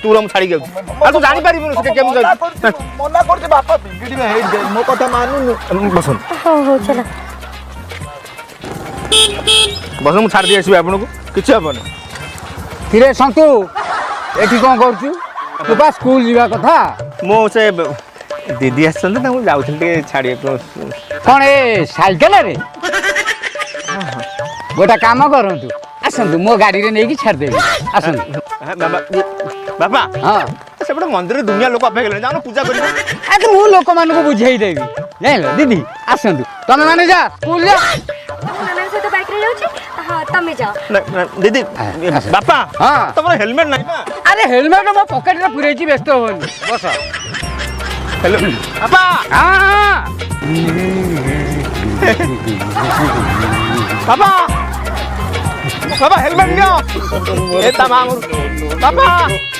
तू हम छाड़ी जाऊ आ तू जानि पारिबनु से केम जाऊ मना करते बापा बिगड़ी में हे मो कथा मानु बसन हो चला बस मु छाड़ दे आसी आपन को किछ अपन किरे संतु एठी कोन करछु तू बा स्कूल जीवा कथा मो से दीदी आछन त मु जाउथि के छाड़ी कोन ए साइकिल रे गोटा काम करंतु आसंतु मो गाड़ी रे नेकी छाड़ देबी आसंतु बाबा हां सेपटे मंदिर दुनिया लोक अपेक्षा गेले जानो पूजा करिबो आ तो मु लोक मान को बुझाई देबी जानिलो दीदी आसंतु तमे माने जा स्कूल जा नाना से तो बाइक रे जाउची हां तमे जाओ दीदी बापा हां तमरा हेलमेट नाही ना अरे हेलमेट मो पॉकेट रे पुरेची व्यस्त होनी बस हेलो बापा हां बाबा बाबा हेलमेट नियो ए तमाम बाबा